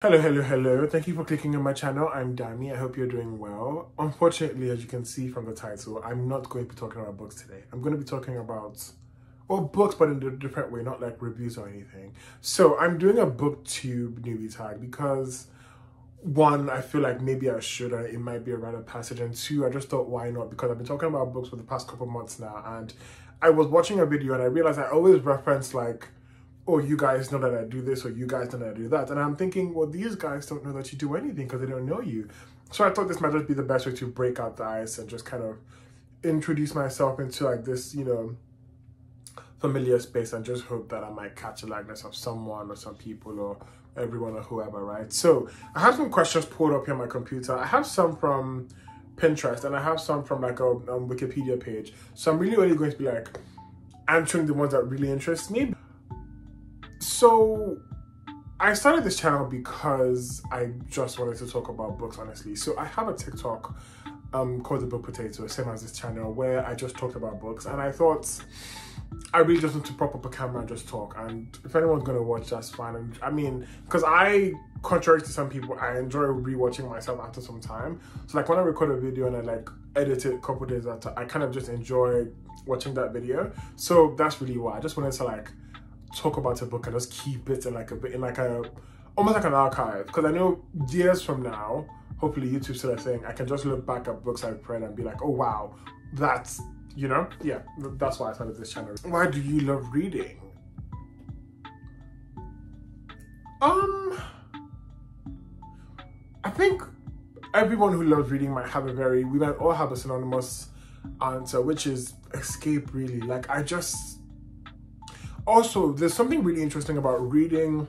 Hello. Thank you for clicking on my channel. I'm Dami. I hope you're doing well. Unfortunately, as you can see from the title, I'm not going to be talking about books today. I'm going to be talking about, well, books, but in a different way, not like reviews or anything. So I'm doing a Booktube newbie tag because, one, I feel like maybe I should, or it might be a rite of passage, and two, I just thought, why not? Because I've been talking about books for the past couple months now, and I was watching a video and I realized I always reference like, oh, you guys know that I do this, or you guys know that I do that. And I'm thinking, well, these guys don't know that you do anything because they don't know you. So I thought this might just be the best way to break out the ice and just kind of introduce myself into like this, familiar space, and just hope that I might catch a likeness of someone or some people or everyone or whoever, right? So I have some questions pulled up here on my computer. I have some from Pinterest and I have some from like a Wikipedia page. So I'm really only going to be like answering the ones that really interest me. So I started this channel because I just wanted to talk about books, honestly. So I have a TikTok called The Book Potato, same as this channel, where I just talked about books, and I thought I really just want to prop up a camera and just talk, and if anyone's going to watch, that's fine. And I mean, because contrary to some people, I enjoy rewatching myself after some time. So like when I record a video and I like edit it a couple days after, I kind of just enjoy watching that video. So that's really why I just wanted to like talk about a book and just keep it in like almost like an archive, because I know years from now, hopefully YouTube's still a thing, I can just look back at books I've read and be like, oh wow, that's, yeah, that's why I started this channel. Why do you love reading? I think everyone who loves reading might have we might all have a synonymous answer, which is escape, really. Like also, there's something really interesting about reading,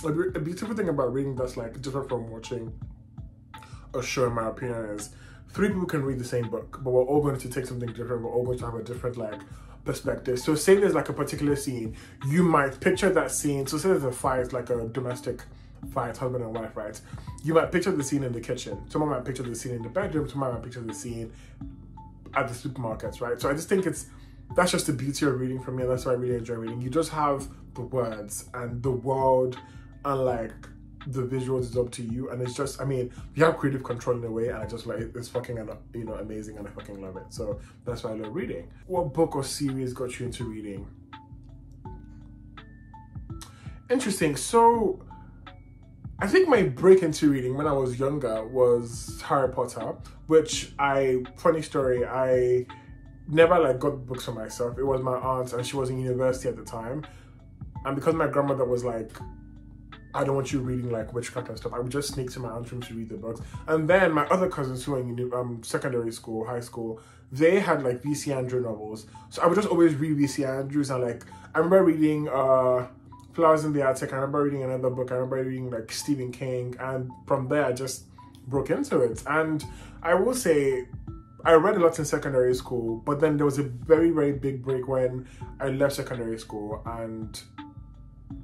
a beautiful thing about reading that's like different from watching a show, in my opinion, is 3 people can read the same book, but we're all going to take something different, we're all going to have a different like perspective. So say there's like a particular scene, you might picture that scene, so say there's a fight, like a domestic fight, husband and wife, right? You might picture the scene in the kitchen, someone might picture the scene in the bedroom, someone might picture the scene at the supermarkets, right? So I just think that's just the beauty of reading for me, and that's why I really enjoy reading. You just have the words and the world, and like the visuals is up to you, and it's just, I mean, you have creative control in a way, and I just like it's fucking amazing, and I fucking love it. So that's why I love reading. What book or series got you into reading? Interesting. So I think my break into reading when I was younger was Harry Potter, which funny story, I never like got books for myself. It was my aunt, and she was in university at the time, and because my grandmother was like, I don't want you reading like witchcraft and stuff, I would just sneak to my aunt's room to read the books. And then my other cousins who were in secondary school, high school, they had like V.C. Andrew novels, so I would just always read V.C. Andrews. And like I remember reading Flowers in the Attic, I remember reading another book, I remember reading like Stephen King, and from there I just broke into it. And I will say I read a lot in secondary school, but then there was a very, very big break when I left secondary school and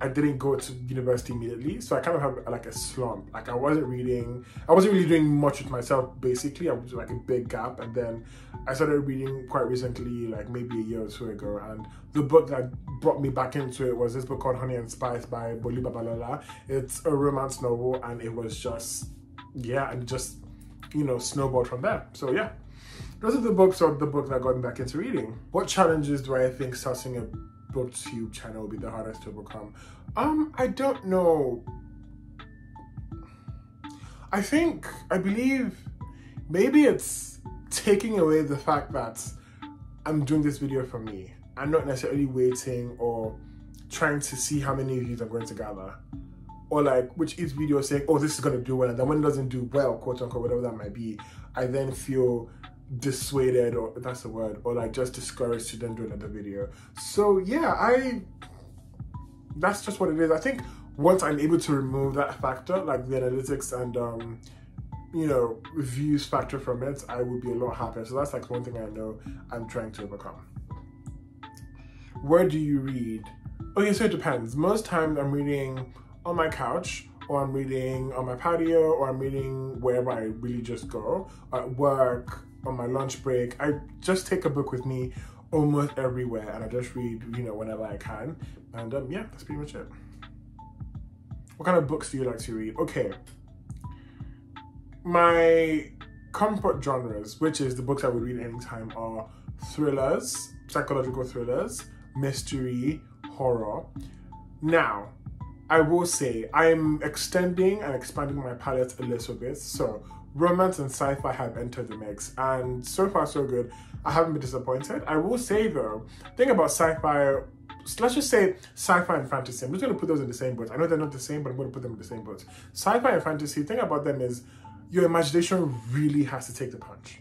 I didn't go to university immediately. So I kind of had like a slump. Like I wasn't really doing much with myself, basically. I was like a big gap. And then I started reading quite recently, like maybe a year or two ago. And the book that brought me back into it was this book called Honey and Spice by Boli Babalola. It's a romance novel, and it was just, yeah, and just, snowballed from there. So yeah. Those are the book that got me back into reading. What challenges do I think starting a Booktube channel will be the hardest to overcome? I don't know. I believe maybe it's taking away the fact that I'm doing this video for me. I'm not necessarily waiting or trying to see how many views I'm going to gather, or like which each video is saying, oh, this is going to do well, and then when it doesn't do well, quote unquote, whatever that might be, I then feel dissuaded, or that's the word, or like just discouraged to then do another video. So yeah, that's just what it is. I think once I'm able to remove that factor, like the analytics and views factor from it, I would be a lot happier. So that's like one thing I know I'm trying to overcome. Where do you read? Okay, so it depends. Most times I'm reading on my couch, or I'm reading on my patio, or I'm reading wherever I really just go, at work, on my lunch break. I just take a book with me almost everywhere, and I just read, whenever I can. And yeah, that's pretty much it. What kind of books do you like to read? Okay. My comfort genres, which is the books I would read anytime, are thrillers, psychological thrillers, mystery, horror. Now, I will say I'm extending and expanding my palette a little bit. So romance and sci-fi have entered the mix, and so far so good. I haven't been disappointed. I will say though, thing about sci-fi, let's just say sci-fi and fantasy. I'm just going to put those in the same boat. I know they're not the same, but I'm going to put them in the same boat. Sci-fi and fantasy, thing about them is your imagination really has to take the punch.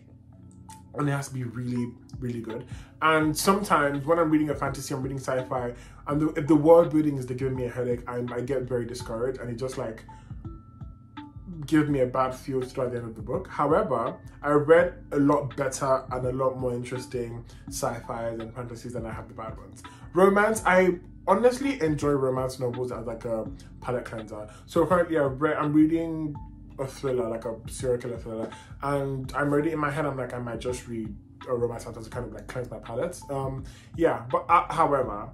And it has to be really, really good. And sometimes when I'm reading a fantasy, I'm reading sci-fi, and if the world building is giving me a headache, I get very discouraged, and it just like gives me a bad feel throughout the end of the book. However, I read a lot better and a lot more interesting sci-fis and fantasies than I have the bad ones. Romance, I honestly enjoy romance novels as like a palate cleanser. So currently I'm reading a thriller, like a serial killer thriller, and I'm already in my head, I'm like, I might just read a romance novel to kind of like cleanse my palate. Yeah, but however,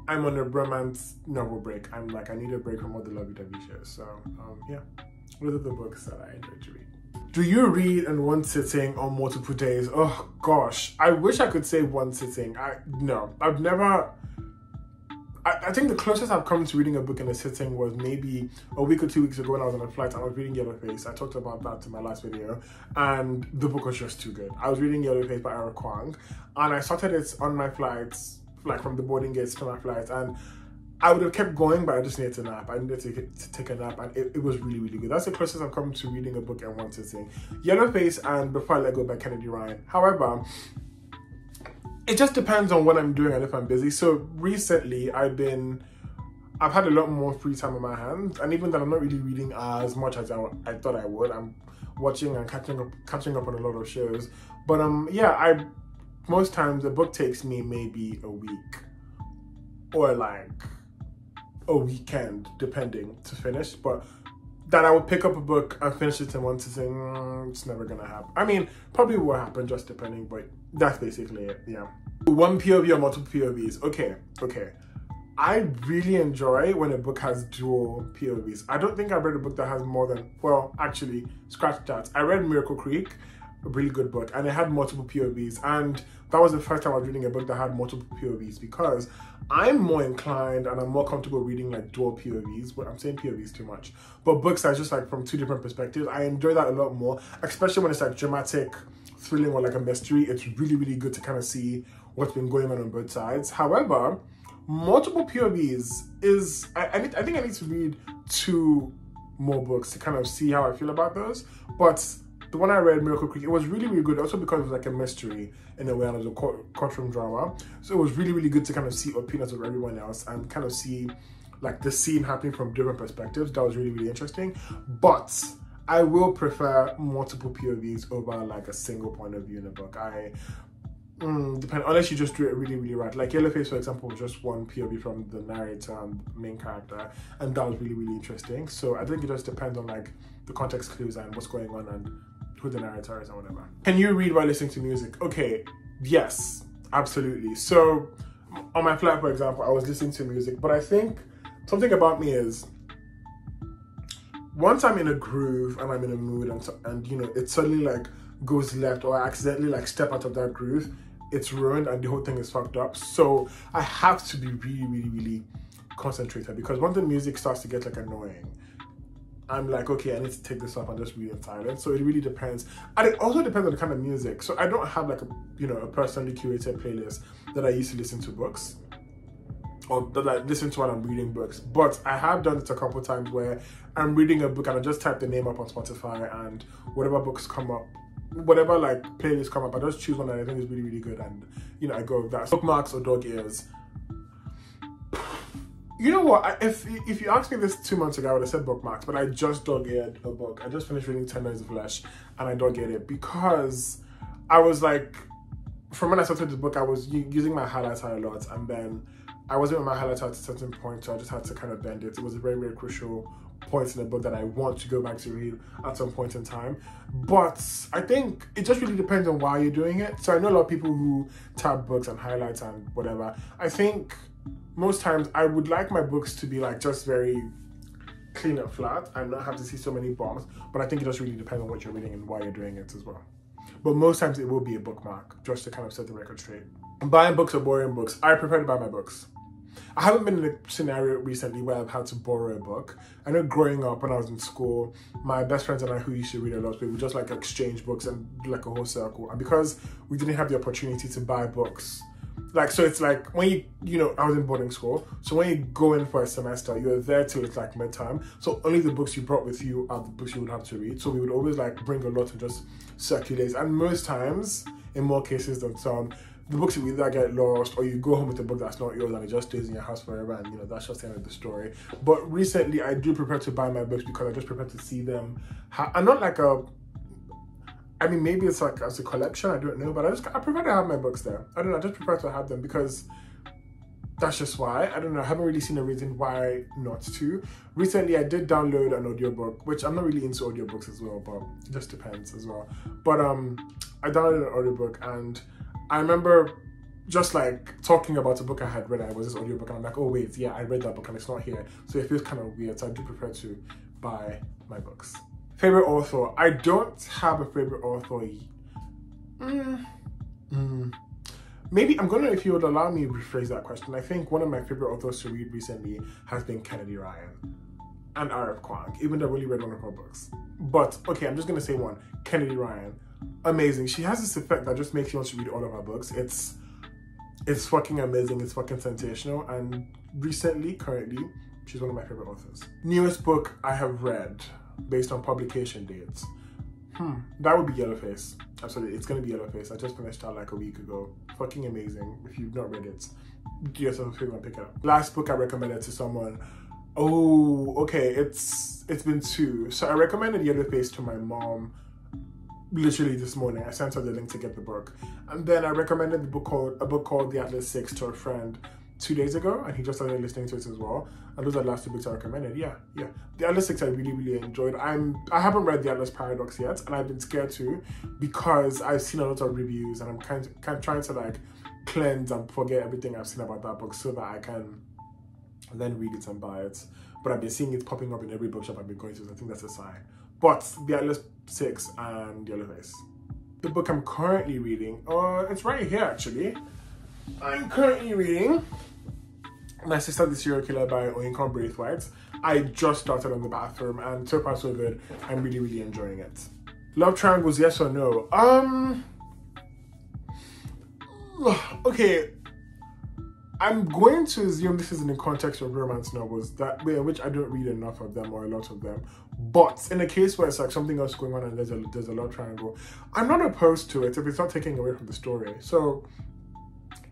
I'm on a romance novel break. I'm like, I need a break from all the lovey-dovey shows. So yeah, those are the books that I enjoy to read. Do you read in one sitting or multiple days? Oh gosh, I wish I could say one sitting. No, I've never. I think the closest I've come to reading a book in a sitting was maybe a week or 2 weeks ago when I was on a flight. I was reading Yellowface. I talked about that in my last video, and the book was just too good. I was reading Yellowface by Eric Kwang, and I started it on my flights, like from the boarding gates to my flight, and I would have kept going, but I just needed to nap. I needed to take a nap, and it was really, really good. That's the closest I've come to reading a book in one sitting. Yellowface and Before I Let Go by Kennedy Ryan. However, it just depends on what I'm doing and if I'm busy. So recently I've had a lot more free time on my hands, and even though I'm not really reading as much as I thought I would, I'm watching and catching up on a lot of shows. But yeah, most times a book takes me maybe a week or like a weekend, depending, to finish. But that I would pick up a book and finish it in one sitting, it's never gonna happen. I mean, probably will happen, just depending, but that's basically it, yeah. One POV or multiple POVs, okay. I really enjoy when a book has dual POVs. I don't think I've read a book that has more than, well, actually, scratch that. I read Miracle Creek, a really good book, and it had multiple POVs, and that was the first time I was reading a book that had multiple POVs, because I'm more inclined and I'm more comfortable reading like dual POVs, but I'm saying POVs too much. But books that are just like from two different perspectives, I enjoy that a lot more, especially when it's like dramatic, thrilling, or like a mystery. It's really, really good to kind of see what's been going on both sides. However, multiple POVs is, I think I need to read 2 more books to kind of see how I feel about those. But the one I read, Miracle Creek, it was really, really good, also because it was like a mystery in a way, and it was a courtroom drama. So it was really, really good to kind of see opinions of everyone else and kind of see like the scene happening from different perspectives. That was really, really interesting. But I will prefer multiple POVs over like a single point of view in a book. Unless you just do it really, really right. Like Yellowface, for example, was just one POV from the narrator and main character, and that was really, really interesting. So I think it just depends on like the context clues and what's going on and who the narrator is or whatever. Can you read while listening to music? Okay, yes, absolutely. So on my flight, for example, I was listening to music, but I think something about me is once I'm in a groove and I'm in a mood and you know, it suddenly like goes left, or I accidentally like step out of that groove, it's ruined and the whole thing is fucked up. So I have to be really, really, really concentrated, because once the music starts to get like annoying, I'm like, okay, I need to take this off and just read in silence. So it really depends. And it also depends on the kind of music. So I don't have like a personally curated playlist that I used to listen to books, or that I listen to when I'm reading books. But I have done it a couple of times where I'm reading a book and I just type the name up on Spotify, and whatever books come up, whatever like playlists come up, I just choose one that I think is really, really good, and you know, I go with that. Bookmarks or dog ears. You know what, if you asked me this 2 months ago, I would have said bookmarks, but I just dog-eared a book. I just finished reading 10 Nights of Flesh, and I dog-eared it because I was like, from when I started the book, I was using my highlighter a lot, and then I wasn't with my highlighter at a certain point, so I just had to kind of bend it. It was a very, very crucial point in the book that I want to go back to read at some point in time. But I think it just really depends on why you're doing it. So I know a lot of people who tab books and highlights and whatever. I think most times I would like my books to be like just very clean it flat and not have to see so many bombs. But I think it just really depends on what you're reading and why you're doing it as well. But most times it will be a bookmark, just to kind of set the record straight. Buying books or borrowing books, I prefer to buy my books. I haven't been in a scenario recently where I've had to borrow a book. I know growing up when I was in school, my best friends and I who used to read a lot, we would just like exchange books and do like a whole circle. And because we didn't have the opportunity to buy books, like, so it's like when you know, I was in boarding school. So when you go in for a semester, you're there till it's like midterm. So only the books you brought with you are the books you would have to read. So we would always like bring a lot and just circulate. And most times, in more cases than some, the books you either get lost or you go home with a book that's not yours and it just stays in your house forever, and you know, that's just the end of the story. But recently I do prefer to buy my books because I just prefer to see them. I'm not like I mean, maybe it's like as a collection, I don't know, but I prefer to have my books there. I don't know, I just prefer to have them because that's just why. I don't know, I haven't really seen a reason why not to. Recently I did download an audiobook, which I'm not really into audiobooks as well, but it just depends as well. But I downloaded an audiobook, and I remember just like talking about a book I had read, and it was this audiobook, and I'm like, oh wait, yeah, I read that book and it's not here. So it feels kind of weird, so I do prefer to buy my books. Favorite author? I don't have a favorite author. Maybe I'm gonna, if you would allow me to rephrase that question, I think one of my favorite authors to read recently has been Kennedy Ryan and R.F. Kuang, even though I've only read one of her books. But okay, I'm just gonna say one. Kennedy Ryan, amazing. She has this effect that just makes you want to read all of her books. It's fucking amazing, it's fucking sensational, and currently, she's one of my favorite authors. Newest book I have read, based on publication dates. That would be Yellowface. Absolutely, it's gonna be Yellowface. I just finished that like a week ago. Fucking amazing. If you've not read it, do yourself a favor and pick it up. Last book I recommended to someone. Oh, okay, it's been two. So I recommended Yellowface to my mom literally this morning. I sent her the link to get the book. And then I recommended a book called The Atlas Six to a friend 2 days ago, and he just started listening to it as well. And those are the last two books I recommended. Yeah. The Atlas Six I really enjoyed. I haven't read The Atlas Paradox yet, and I've been scared to because I've seen a lot of reviews, and I'm kind of trying to like cleanse and forget everything I've seen about that book so that I can then read it and buy it. But I've been seeing it popping up in every bookshop I've been going to, so I think that's a sign. But The Atlas Six and Yellowface. The book I'm currently reading, it's right here actually. I'm currently reading My Sister the Serial Killer by Oyinkan Braithwaite. I just started on the bathroom, and so far so good. I'm really enjoying it. Love triangles, yes or no? Okay. I'm going to assume this is in the context of romance novels, which I don't read enough of them or a lot of them. But in a case where it's like something else going on and there's a love triangle, I'm not opposed to it if it's not taking away from the story. So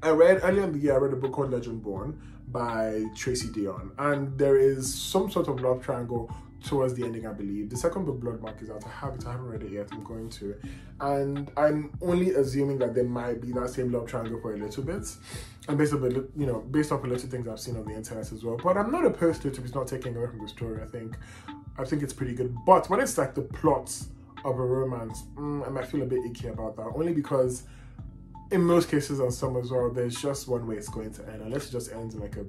earlier in the year, I read a book called Legend Born by Tracy Dion, and there is some sort of love triangle towards the ending, I believe. The second book, Bloodmark, is out. I haven't read it yet. I'm going to, and I'm only assuming that there might be that same love triangle for a little bit, and based off a little things I've seen on the internet as well. But I'm not opposed to it if it's not taking away from the story. I think it's pretty good. But when it's like the plots of a romance, I might feel a bit icky about that, only because in most cases and some as well, there's just one way it's going to end, unless it just ends in like a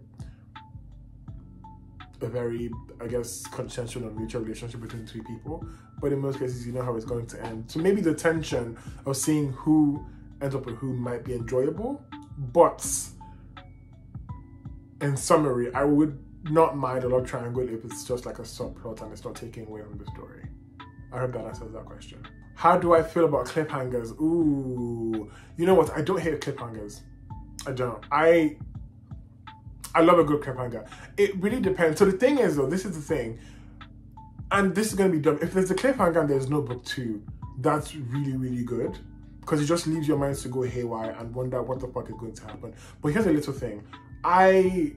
very, I guess, consensual and mutual relationship between two people. But in most cases, you know how it's going to end. So maybe the tension of seeing who ends up with who might be enjoyable. But in summary, I would not mind a love triangle if it's just like a subplot and it's not taking away from the story. I hope that answers that question. How do I feel about cliffhangers? Ooh, you know what? I don't hate cliffhangers. I don't. I love a good cliffhanger. It really depends. So the thing is though, this is the thing, and this is going to be dumb. If there's a cliffhanger and there's no book 2, that's really good, because it just leaves your minds to go haywire and wonder what the fuck is going to happen. But here's a little thing. I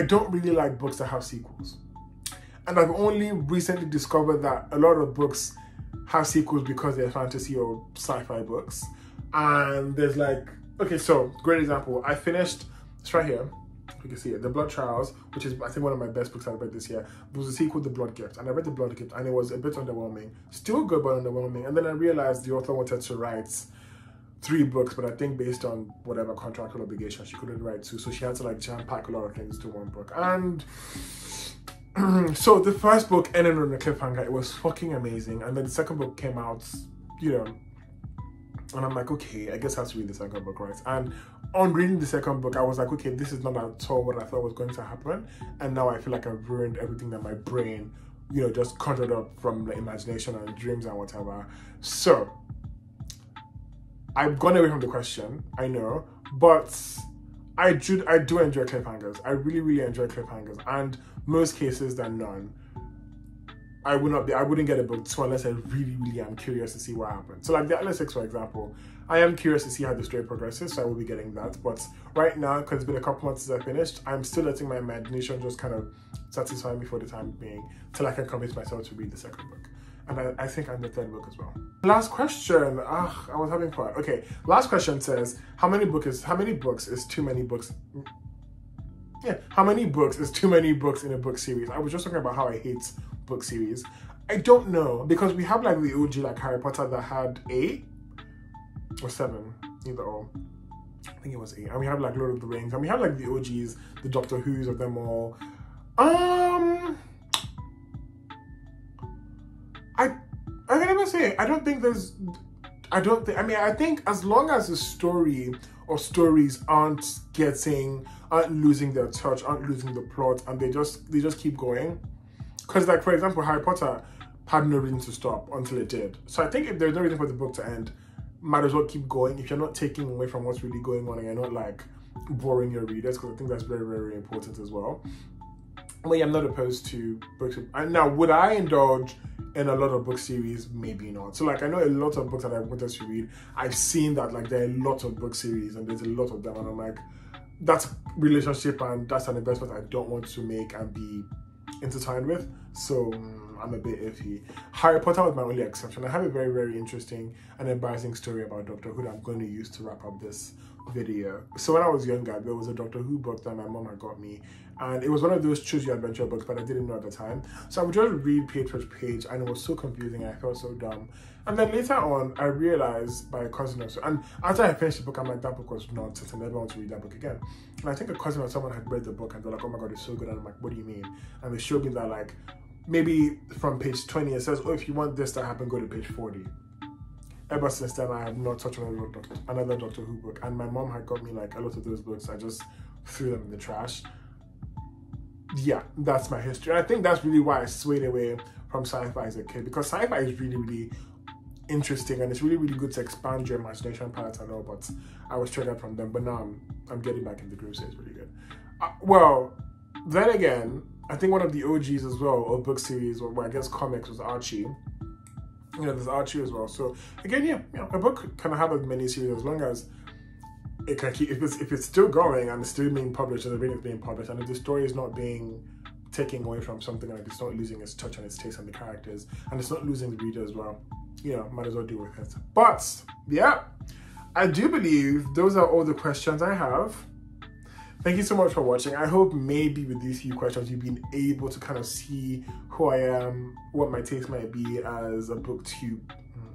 don't really like books that have sequels. And I've only recently discovered that a lot of books have sequels because they're fantasy or sci-fi books. And there's like, okay, so great example. I finished, it's right here. You can see it, The Blood Trials, which is I think one of my best books I've read this year. There was a sequel, The Blood Gift, and I read The Blood Gift and it was a bit underwhelming. Still good, but underwhelming. And then I realized the author wanted to write 3 books, but I think based on whatever contractual obligation, she couldn't write 2. So she had to like jam pack a lot of things into one book. And So the first book ended on a cliffhanger. It was fucking amazing. And then the second book came out, you know, and I'm like, okay, I guess I have to read the second book, right? And on reading the second book, I was like, okay, this is not at all what I thought was going to happen. And now I feel like I've ruined everything that my brain, you know, just conjured up from the imagination and dreams and whatever. So I've gone away from the question, I know, but I do enjoy cliffhangers. I really, really enjoy cliffhangers, and most cases than none, I wouldn't get a book 2 unless I really, really am curious to see what happens. So like the Atlas 6, for example, I am curious to see how the story progresses, so I will be getting that. But right now, because it's been a couple months since I finished, I'm still letting my imagination just kind of satisfy me for the time being till I can convince myself to read the second book. And I think I'm the third book as well. Last question. I was having fun. Okay, last question says, how many books is too many books? Yeah, how many books is too many books in a book series? I was just talking about how I hate book series. I don't know, because we have like the OG, like Harry Potter, that had 8 or 7, either or. I think it was 8. And we have like Lord of the Rings, and we have like the OGs, the Doctor Who's of them all. I can never say. I think as long as the story or stories aren't losing their touch, aren't losing the plot, and they just keep going. Because like, for example, Harry Potter had no reason to stop until it did. So I think if there's no reason for the book to end, might as well keep going if you're not taking away from what's really going on and you're not like boring your readers, because I think that's very, very important as well. But yeah, I'm not opposed to books. Now, would I indulge in a lot of book series? Maybe not. So like, I know a lot of books that I wanted to read. I've seen that like there are a lot of book series and there's a lot of them, and I'm like, that's a relationship and that's an investment I don't want to make and be intertwined with. So I'm a bit iffy. Harry Potter was my only exception. I have a very, very interesting and embarrassing story about Doctor Who that I'm going to use to wrap up this video. So when I was younger, there was a Doctor Who book that my mom had got me, and it was one of those choose your adventure books, but I didn't know at the time. So I would just read page per page, and it was so confusing and I felt so dumb. And then later on, I realized by a cousin or so, and after I finished the book, I'm like, that book was nonsense, I never want to read that book again. And I think a cousin or someone had read the book and they're like, oh my god, it's so good. And I'm like, what do you mean? And they showed me that like, maybe from page 20, it says, oh, if you want this to happen, go to page 40. Ever since then, I have not touched another Doctor Who book. And my mom had got me like a lot of those books. I just threw them in the trash. Yeah, that's my history. And I think that's really why I swayed away from sci-fi as a kid, because sci-fi is really, really interesting and it's really, really good to expand your imagination palette and all, but I was triggered from them. But now I'm getting back in the groove, so it's really good. Well, then again, I think one of the OGs as well, or book series, or I guess comics, was Archie. You know, there's Archie as well. So again, yeah, a book can have a mini series as long as it can keep, if it's still going and it's still being published and the reading is being published, and if the story is not being taken away from something, like it's not losing its touch and its taste and the characters, and it's not losing the reader as well, you know, might as well deal with it. But yeah, I do believe those are all the questions I have. Thank you so much for watching. I hope maybe with these few questions you've been able to kind of see who I am, what my taste might be as a booktube,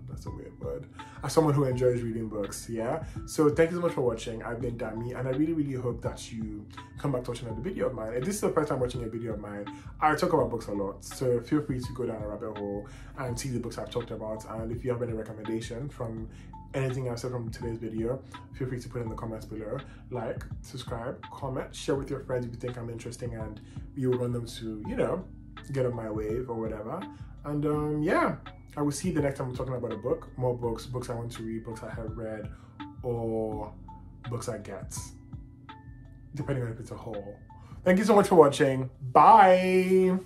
that's a weird word, as someone who enjoys reading books, yeah? So thank you so much for watching. I've been Dami, and I really, really hope that you come back to watching another video of mine. If this is the first time watching a video of mine, I talk about books a lot, so feel free to go down a rabbit hole and see the books I've talked about. And if you have any recommendation from anything I've said from today's video, feel free to put in the comments below. Like, subscribe, comment, share with your friends if you think I'm interesting and you want them to, you know, get on my wave or whatever. And yeah, I will see you the next time I'm talking about a book, more books, books I want to read, books I have read, or books I get, depending on if it's a haul. Thank you so much for watching. Bye.